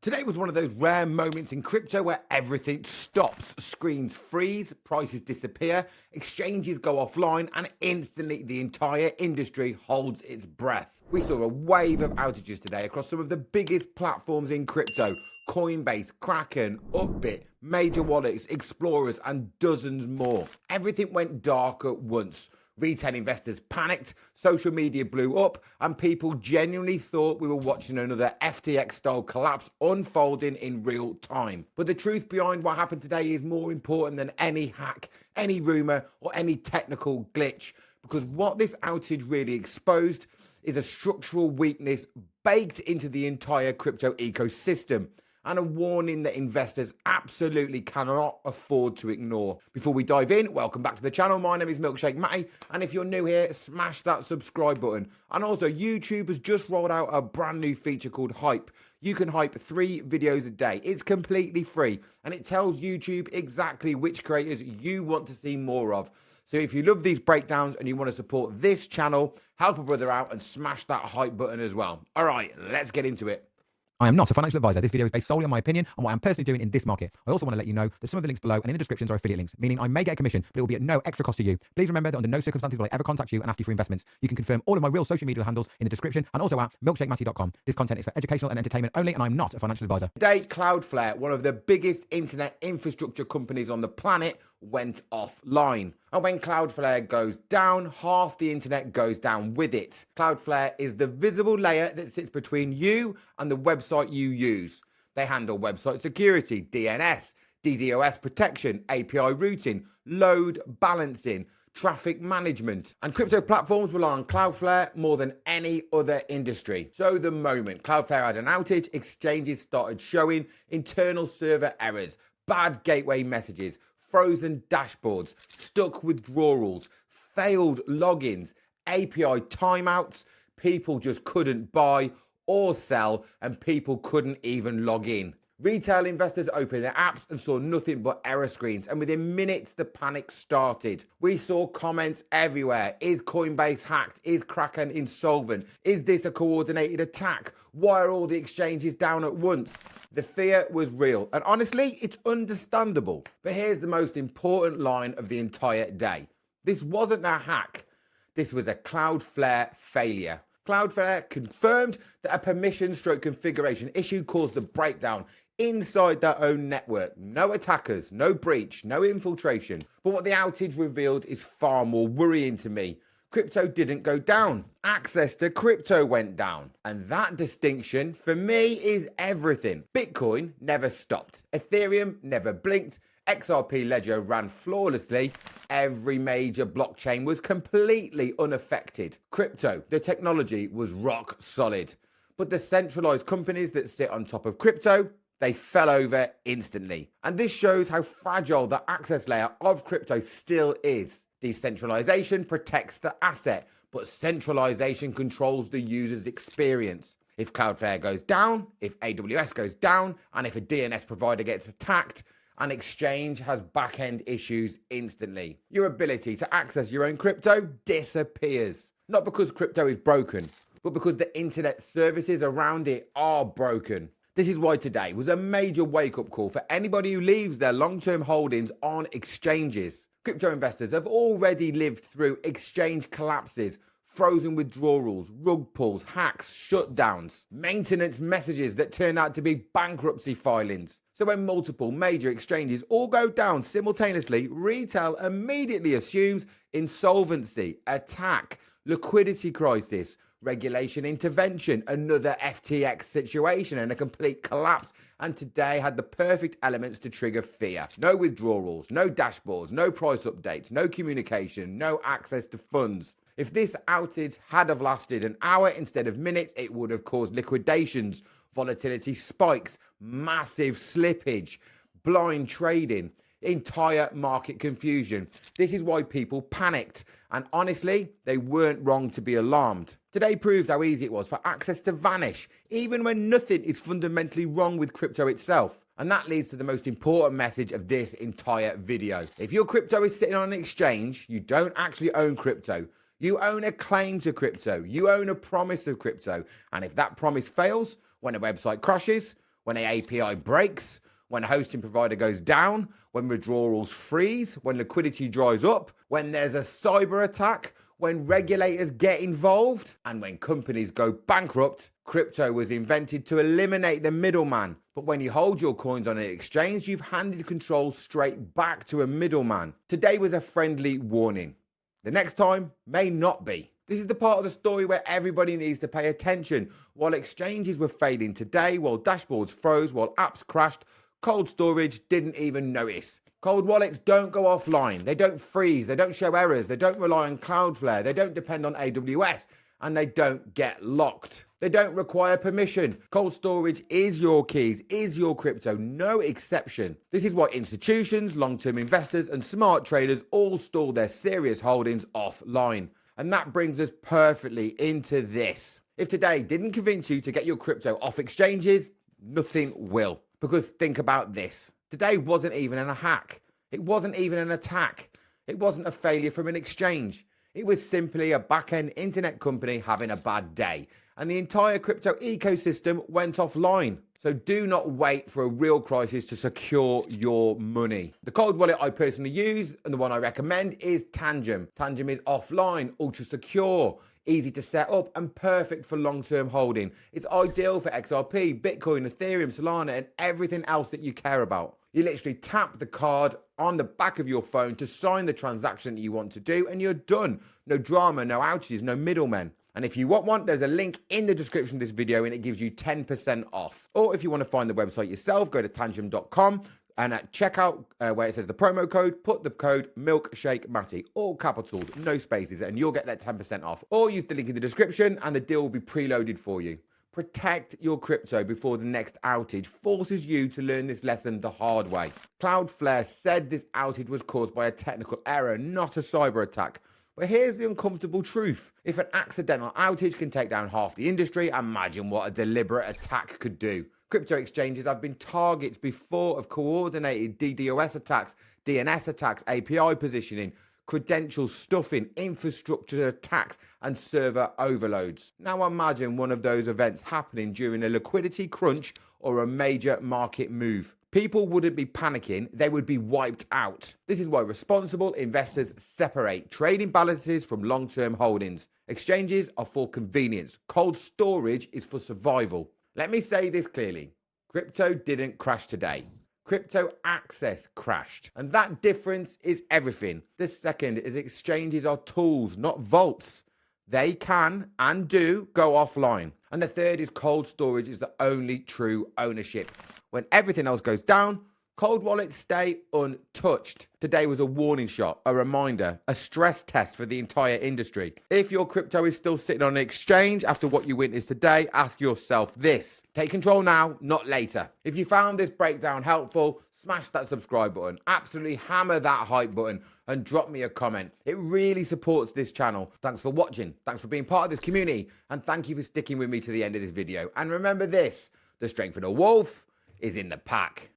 Today was one of those rare moments in crypto where everything stops. Screens freeze, prices disappear, exchanges go offline, and instantly the entire industry holds its breath. We saw a wave of outages today across some of the biggest platforms in crypto. Coinbase, Kraken, Upbit, major wallets, explorers, and dozens more. Everything went dark at once. Retail investors panicked, social media blew up, and people genuinely thought we were watching another FTX-style collapse unfolding in real time. But the truth behind what happened today is more important than any hack, any rumor, or any technical glitch. Because what this outage really exposed is a structural weakness baked into the entire crypto ecosystem, and a warning that investors absolutely cannot afford to ignore. Before we dive in, welcome back to the channel. My name is Milkshake Matty, and if you're new here, smash that subscribe button. And also, YouTube has just rolled out a brand new feature called Hype. You can hype 3 videos a day. It's completely free, and it tells YouTube exactly which creators you want to see more of. So if you love these breakdowns and you want to support this channel, help a brother out and smash that hype button as well. All right, let's get into it. I am not a financial advisor. This video is based solely on my opinion on what I'm personally doing in this market. I also want to let you know that some of the links below and in the descriptions are affiliate links, meaning I may get a commission, but it will be at no extra cost to you. Please remember that under no circumstances will I ever contact you and ask you for investments. You can confirm all of my real social media handles in the description and also at milkshakematty.com. This content is for educational and entertainment only, and I'm not a financial advisor. Today, Cloudflare, one of the biggest internet infrastructure companies on the planet, went offline. And when Cloudflare goes down, half the internet goes down with it. Cloudflare is the visible layer that sits between you and the website you use. They handle website security, DNS, DDoS protection, API routing, load balancing, traffic management. And crypto platforms rely on Cloudflare more than any other industry. So the moment Cloudflare had an outage, exchanges started showing internal server errors, bad gateway messages, frozen dashboards, stuck withdrawals, failed logins, API timeouts. People just couldn't buy or sell, and people couldn't even log in. Retail investors opened their apps and saw nothing but error screens, and within minutes the panic started. We saw comments everywhere. Is Coinbase hacked? Is Kraken insolvent? Is this a coordinated attack? Why are all the exchanges down at once? The fear was real, and honestly, it's understandable. But here's the most important line of the entire day. This wasn't a hack. This was a Cloudflare failure. Cloudflare confirmed that a permission/configuration issue caused the breakdown inside their own network. No attackers, no breach, no infiltration. But what the outage revealed is far more worrying to me. Crypto didn't go down. Access to crypto went down. And that distinction, for me, is everything. Bitcoin never stopped. Ethereum never blinked. XRP Ledger ran flawlessly. Every major blockchain was completely unaffected. Crypto, the technology, was rock solid. But the centralized companies that sit on top of crypto, they fell over instantly. And this shows how fragile the access layer of crypto still is. Decentralization protects the asset, but centralization controls the user's experience. If Cloudflare goes down, if AWS goes down, and if a DNS provider gets attacked, an exchange has back-end issues instantly. Your ability to access your own crypto disappears. Not because crypto is broken, but because the internet services around it are broken. This is why today was a major wake-up call for anybody who leaves their long-term holdings on exchanges. Crypto investors have already lived through exchange collapses, frozen withdrawals, rug pulls, hacks, shutdowns, maintenance messages that turn out to be bankruptcy filings. So when multiple major exchanges all go down simultaneously, retail immediately assumes insolvency, attack, liquidity crisis, regulation intervention, another FTX situation, and a complete collapse. And today had the perfect elements to trigger fear. No withdrawals, no dashboards, no price updates, no communication, no access to funds. If this outage had have lasted an hour instead of minutes, it would have caused liquidations, volatility spikes, massive slippage, blind trading, entire market confusion. This is why people panicked. And honestly, they weren't wrong to be alarmed. Today proved how easy it was for access to vanish, even when nothing is fundamentally wrong with crypto itself. And that leads to the most important message of this entire video. If your crypto is sitting on an exchange, you don't actually own crypto. You own a claim to crypto. You own a promise of crypto. And if that promise fails, when a website crashes, when an API breaks, when a hosting provider goes down, when withdrawals freeze, when liquidity dries up, when there's a cyber attack, when regulators get involved, and when companies go bankrupt. Crypto was invented to eliminate the middleman. But when you hold your coins on an exchange, you've handed control straight back to a middleman. Today was a friendly warning. The next time may not be. This is the part of the story where everybody needs to pay attention. While exchanges were failing today, while dashboards froze, while apps crashed, cold storage didn't even notice. Cold wallets don't go offline. They don't freeze. They don't show errors. They don't rely on Cloudflare. They don't depend on AWS. And they don't get locked. They don't require permission. Cold storage is your keys, is your crypto, no exception. This is why institutions, long-term investors, and smart traders all store their serious holdings offline. And that brings us perfectly into this. If today didn't convince you to get your crypto off exchanges, nothing will. Because think about this. Today wasn't even a hack. It wasn't even an attack. It wasn't a failure from an exchange. It was simply a back-end internet company having a bad day. And the entire crypto ecosystem went offline. So do not wait for a real crisis to secure your money. The cold wallet I personally use and the one I recommend is Tangem. Tangem is offline, ultra secure, easy to set up and perfect for long-term holding. It's ideal for XRP, Bitcoin, Ethereum, Solana and everything else that you care about. You literally tap the card on the back of your phone to sign the transaction that you want to do and you're done. No drama, no outages, no middlemen. And if you want one, there's a link in the description of this video and it gives you 10% off. Or if you want to find the website yourself, go to tangem.com and at checkout where it says the promo code, put the code MilkshakeMatty, all capitals, no spaces, and you'll get that 10% off. Or use the link in the description and the deal will be preloaded for you. Protect your crypto before the next outage forces you to learn this lesson the hard way. Cloudflare said this outage was caused by a technical error, not a cyber attack. But here's the uncomfortable truth. If an accidental outage can take down half the industry, imagine what a deliberate attack could do. Crypto exchanges have been targets before of coordinated DDoS attacks, DNS attacks, API positioning, credential stuffing, infrastructure attacks, and server overloads. Now imagine one of those events happening during a liquidity crunch or a major market move. People wouldn't be panicking, they would be wiped out. This is why responsible investors separate trading balances from long-term holdings. Exchanges are for convenience. Cold storage is for survival. Let me say this clearly. Crypto didn't crash today. Crypto access crashed. And that difference is everything. The second is exchanges are tools, not vaults. They can and do go offline. And the third is cold storage is the only true ownership. When everything else goes down, cold wallets stay untouched. Today was a warning shot, a reminder, a stress test for the entire industry. If your crypto is still sitting on an exchange after what you witnessed today, ask yourself this. Take control now, not later. If you found this breakdown helpful, smash that subscribe button, absolutely hammer that hype button and drop me a comment. It really supports this channel. Thanks for watching. Thanks for being part of this community. And thank you for sticking with me to the end of this video. And remember this, the strength of the wolf is in the pack.